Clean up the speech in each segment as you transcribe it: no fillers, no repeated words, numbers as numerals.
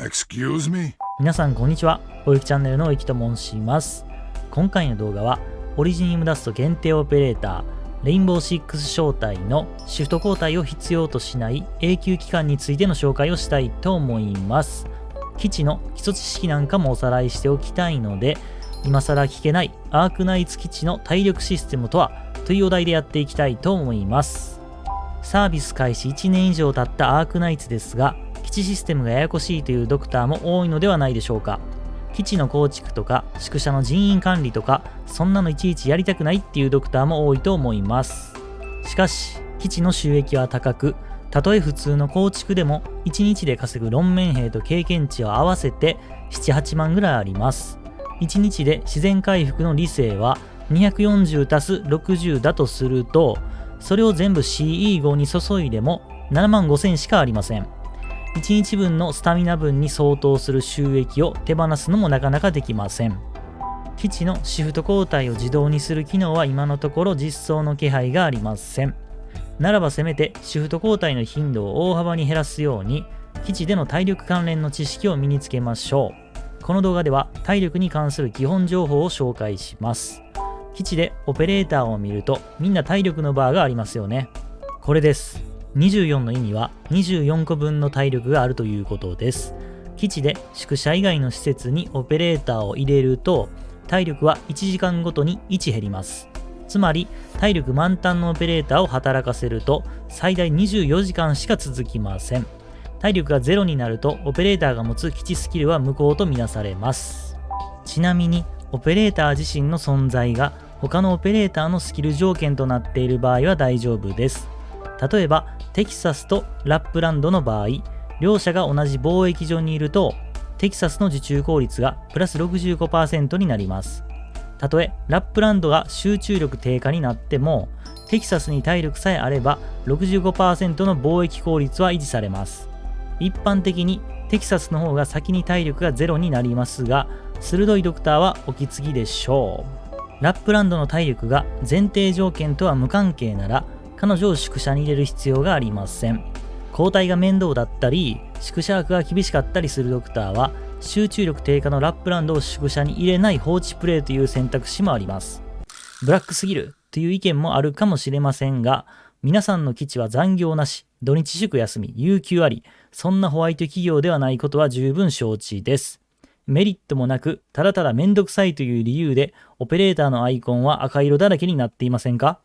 Excuse me? 皆さんこんにちは。おゆきチャンネルのおゆきと申します。今回の動画はオリジニウムダスト限定オペレーターレインボー6招待のシフト交代を必要としない永久期間についての紹介をしたいと思います。基地の基礎知識なんかもおさらいしておきたいので、今更聞けないアークナイツ基地の体力システムとはというお題でやっていきたいと思います。サービス開始1年以上経ったアークナイツですが、基地システムがややこしいというドクターも多いのではないでしょうか。基地の構築とか宿舎の人員管理とか、そんなのいちいちやりたくないっていうドクターも多いと思います。しかし基地の収益は高く、たとえ普通の構築でも1日で稼ぐ論面兵と経験値を合わせて7、8万ぐらいあります。1日で自然回復の理性は240足す60だとすると、それを全部 CE5 に注いでも7万5千しかありません。1日分のスタミナ分に相当する収益を手放すのもなかなかできません。基地のシフト交代を自動にする機能は今のところ実装の気配がありません。ならばせめてシフト交代の頻度を大幅に減らすように、基地での体力関連の知識を身につけましょう。この動画では体力に関する基本情報を紹介します。基地でオペレーターを見るとみんな体力のバーがありますよね。これです。24の意味は24個分の体力があるということです。基地で宿舎以外の施設にオペレーターを入れると、体力は1時間ごとに1減ります。つまり体力満タンのオペレーターを働かせると最大24時間しか続きません。体力が0になるとオペレーターが持つ基地スキルは無効とみなされます。ちなみにオペレーター自身の存在が他のオペレーターのスキル条件となっている場合は大丈夫です。例えばテキサスとラップランドの場合、両者が同じ貿易所にいるとテキサスの受注効率がプラス 65% になります。たとえラップランドが集中力低下になっても、テキサスに体力さえあれば 65% の貿易効率は維持されます。一般的にテキサスの方が先に体力がゼロになりますが、鋭いドクターはお気づきでしょう。ラップランドの体力が前提条件とは無関係なら、彼女を宿舎に入れる必要がありません。交代が面倒だったり、宿舎枠が厳しかったりするドクターは、集中力低下のラップランドを宿舎に入れない放置プレイという選択肢もあります。ブラックすぎるという意見もあるかもしれませんが、皆さんの基地は残業なし、土日祝休み、有給あり、そんなホワイト企業ではないことは十分承知です。メリットもなく、ただただめんどくさいという理由で、オペレーターのアイコンは赤色だらけになっていませんか？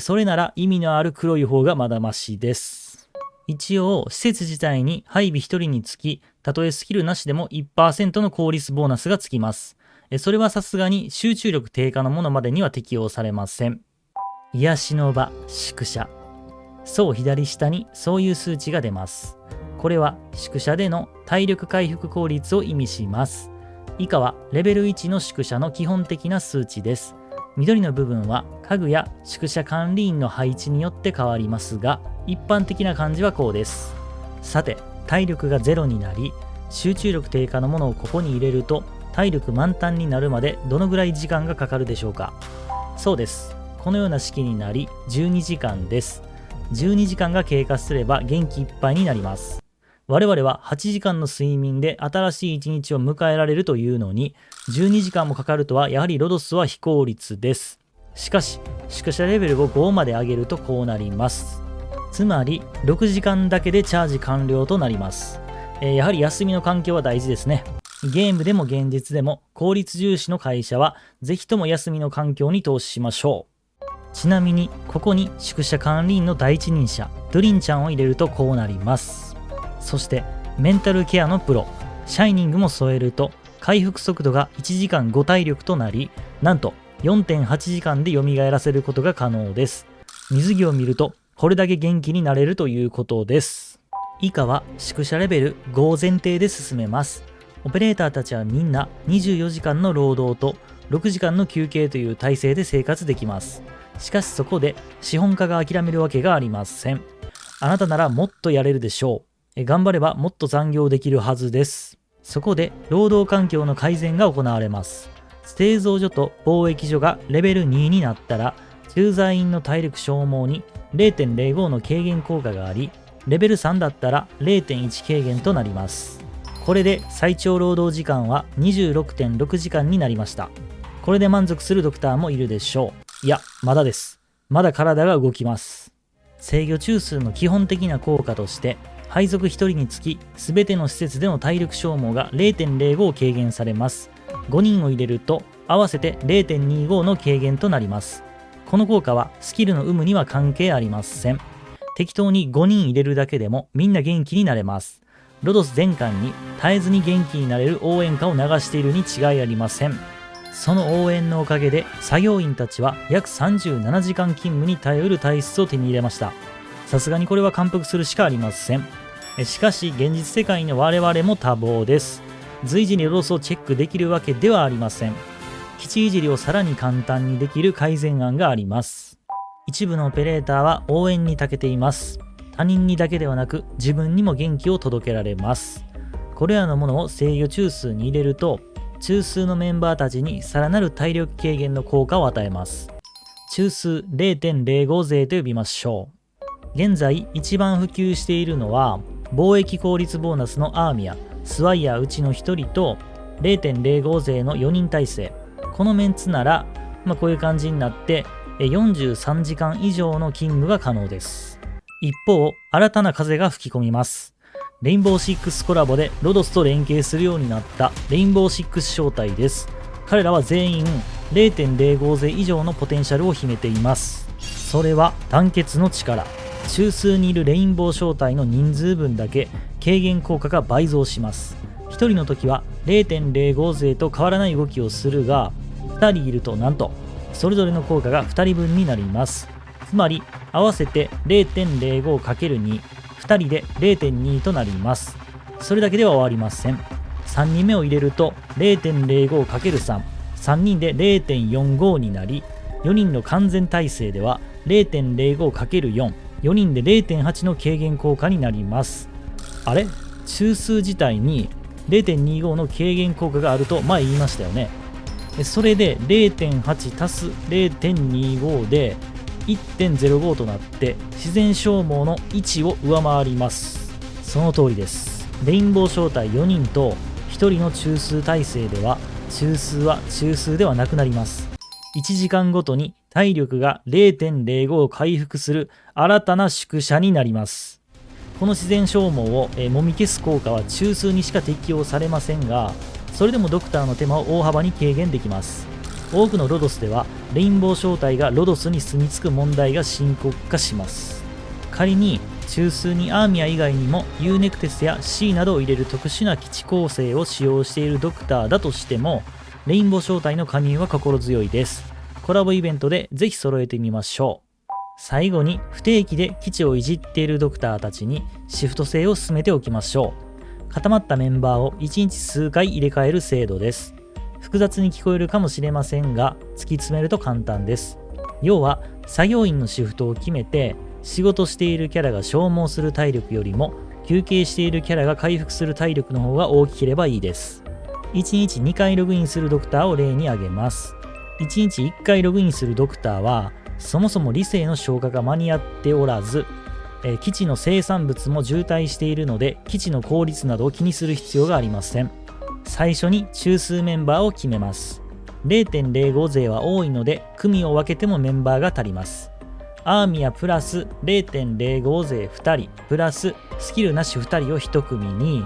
それなら意味のある黒い方がまだましです。一応、施設自体に配備1人につき、たとえスキルなしでも 1% の効率ボーナスがつきます。それはさすがに集中力低下のものまでには適用されません。癒しの場、宿舎。そう、左下にそういう数値が出ます。これは宿舎での体力回復効率を意味します。以下はレベル1の宿舎の基本的な数値です。緑の部分は家具や宿舎管理員の配置によって変わりますが、一般的な感じはこうです。さて、体力が0になり、集中力低下のものをここに入れると、体力満タンになるまでどのぐらい時間がかかるでしょうか。そうです。このような式になり、12時間です。12時間が経過すれば元気いっぱいになります。我々は8時間の睡眠で新しい一日を迎えられるというのに、12時間もかかるとはやはりロドスは非効率です。しかし、宿舎レベルを5まで上げるとこうなります。つまり、6時間だけでチャージ完了となります。やはり休みの環境は大事ですね。ゲームでも現実でも効率重視の会社は、ぜひとも休みの環境に投資しましょう。ちなみに、ここに宿舎管理員の第一人者、ドゥリンちゃんを入れるとこうなります。そしてメンタルケアのプロシャイニングも添えると回復速度が1時間5体力となり、なんと 4.8 時間で蘇らせることが可能です。水着を見るとこれだけ元気になれるということです。以下は宿舎レベル5前提で進めます。オペレーターたちはみんな24時間の労働と6時間の休憩という体制で生活できます。しかしそこで資本家が諦めるわけがありません。あなたならもっとやれるでしょう。頑張ればもっと残業できるはずです。そこで労働環境の改善が行われます。製造所と貿易所がレベル2になったら、駐在員の体力消耗に 0.05 の軽減効果があり、レベル3だったら 0.1 軽減となります。これで最長労働時間は 26.6 時間になりました。これで満足するドクターもいるでしょう。いや、まだです。まだ体が動きます。制御中枢の基本的な効果として、配属1人につき全ての施設での体力消耗が 0.05 軽減されます。5人を入れると合わせて 0.25 の軽減となります。この効果はスキルの有無には関係ありません。適当に5人入れるだけでもみんな元気になれます。ロドス全巻に絶えずに元気になれる応援歌を流しているに違いありません。その応援のおかげで作業員たちは約37時間勤務に耐えうる体質を手に入れました。さすがにこれは感服するしかありません。しかし現実世界の我々も多忙です。随時にロドスをチェックできるわけではありません。基地いじりをさらに簡単にできる改善案があります。一部のオペレーターは応援に長けています。他人にだけではなく自分にも元気を届けられます。これらのものを制御中枢に入れると、中枢のメンバーたちにさらなる体力軽減の効果を与えます。中枢 0.05 勢と呼びましょう。現在一番普及しているのは貿易効率ボーナスのアーミア、スワイヤーうちの1人と 0.05 勢の4人体制。このメンツなら、こういう感じになって43時間以上の勤務が可能です。一方、新たな風が吹き込みます。レインボー6コラボでロドスと連携するようになったレインボー6招待です。彼らは全員 0.05 勢以上のポテンシャルを秘めています。それは団結の力。中枢にいるレインボー招待の人数分だけ軽減効果が倍増します。1人の時は 0.05 勢と変わらない動きをするが、2人いるとなんとそれぞれの効果が2人分になります。つまり合わせて 0.05×2、2人で 0.2 となります。それだけでは終わりません。3人目を入れると 0.05×3、3人で 0.45 になり、4人の完全体制では 0.05×4、4人で 0.8 の軽減効果になります。あれ？中枢自体に 0.25 の軽減効果があると前言いましたよね。それで 0.8 足す 0.25 で 1.05 となって自然消耗の1を上回ります。その通りです。レインボー招待4人と1人の中枢体制では中枢は中枢ではなくなります。1時間ごとに体力が 0.05 を回復する新たな宿舎になります。この自然消耗をもみ消す効果は中枢にしか適用されませんが、それでもドクターの手間を大幅に軽減できます。多くのロドスではレインボー招待がロドスに住み着く問題が深刻化します。仮に中枢にアーミア以外にも U ネクテスや C などを入れる特殊な基地構成を使用しているドクターだとしても、レインボー招待の加入は心強いです。コラボイベントでぜひ揃えてみましょう。最後に不定期で基地をいじっているドクターたちにシフト制を進めておきましょう。固まったメンバーを1日数回入れ替える制度です。複雑に聞こえるかもしれませんが、突き詰めると簡単です。要は作業員のシフトを決めて、仕事しているキャラが消耗する体力よりも休憩しているキャラが回復する体力の方が大きければいいです。1日2回ログインするドクターを例に挙げます。1日1回ログインするドクターはそもそも理性の消化が間に合っておらず、基地の生産物も渋滞しているので基地の効率などを気にする必要がありません。最初に中枢メンバーを決めます。 0.05 勢は多いので組を分けてもメンバーが足ります。アーミアプラス 0.05 勢2人プラススキルなし2人を1組に、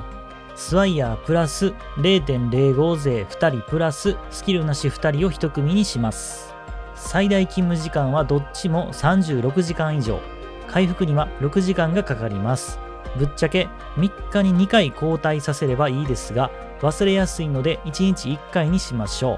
スワイヤープラス 0.05 勢2人プラススキルなし2人を1組にします。最大勤務時間はどっちも36時間以上。回復には6時間がかかります。ぶっちゃけ3日に2回交代させればいいですが、忘れやすいので1日1回にしましょ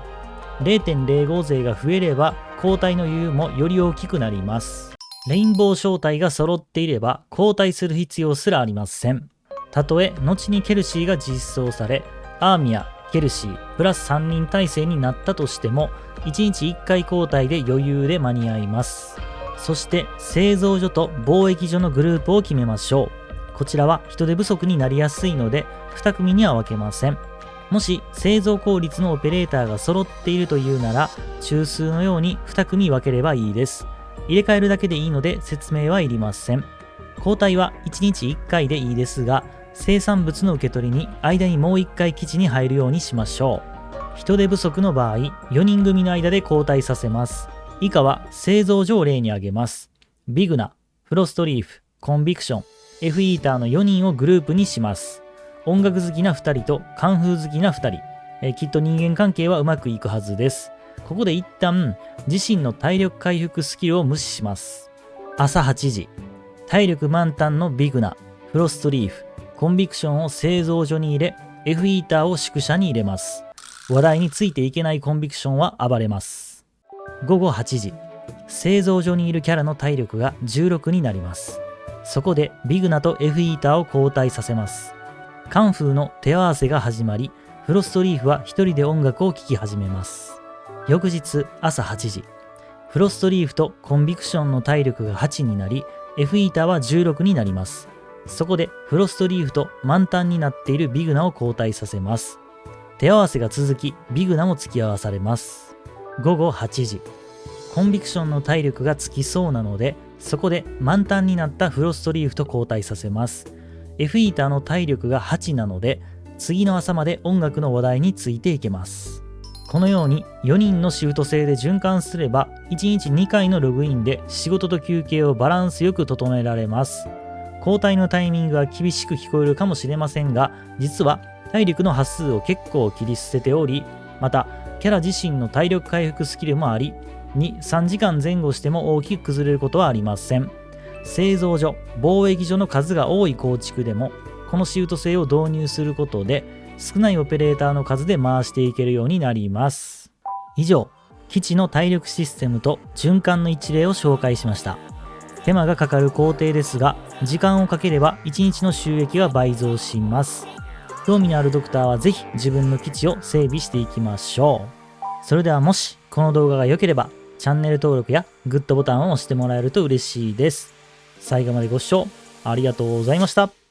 う。0.05 勢が増えれば交代の余裕もより大きくなります。レインボー招待が揃っていれば交代する必要すらありません。たとえ後にケルシーが実装され、アーミア、ケルシープラス3人体制になったとしても、1日1回交代で余裕で間に合います。そして製造所と貿易所のグループを決めましょう。こちらは人手不足になりやすいので2組には分けません。もし製造効率のオペレーターが揃っているというなら、中枢のように2組分ければいいです。入れ替えるだけでいいので説明はいりません。交代は1日1回でいいですが、生産物の受け取りに間にもう1回基地に入るようにしましょう。人手不足の場合、4人組の間で交代させます。以下は製造所を例に挙げます。ビグナ、フロストリーフ、コンビクション、F イーターの4人をグループにします。音楽好きな2人とカンフー好きな2人、きっと人間関係はうまくいくはずです。ここで一旦自身の体力回復スキルを無視します。朝8時、体力満タンのビグナ、フロストリーフ、コンビクションを製造所に入れ、F イーターを宿舎に入れます。話題についていけないコンビクションは暴れます。午後8時、製造所にいるキャラの体力が16になります。そこでビグナと F イーターを交代させます。カンフーの手合わせが始まり、フロストリーフは一人で音楽を聴き始めます。翌日朝8時、フロストリーフとコンビクションの体力が8になり、F イーターは16になります。そこでフロストリーフと満タンになっているビグナを交代させます。手合わせが続き、ビグナも付き合わされます。午後8時、コンビクションの体力がつきそうなので、そこで満タンになったフロストリーフと交代させます。F イーターの体力が8なので、次の朝まで音楽の話題についていけます。このように4人のシフト制で循環すれば、1日2回のログインで仕事と休憩をバランスよく整えられます。交代のタイミングは厳しく聞こえるかもしれませんが、実は体力の端数を結構切り捨てており、またキャラ自身の体力回復スキルもあり、2、3時間前後しても大きく崩れることはありません。製造所、貿易所の数が多い構築でも、このシフト制を導入することで、少ないオペレーターの数で回していけるようになります。以上、基地の体力システムと循環の一例を紹介しました。手間がかかる工程ですが、時間をかければ1日の収益が倍増します。興味のあるドクターはぜひ自分の基地を整備していきましょう。それではもしこの動画が良ければ、チャンネル登録やグッドボタンを押してもらえると嬉しいです。最後までご視聴ありがとうございました。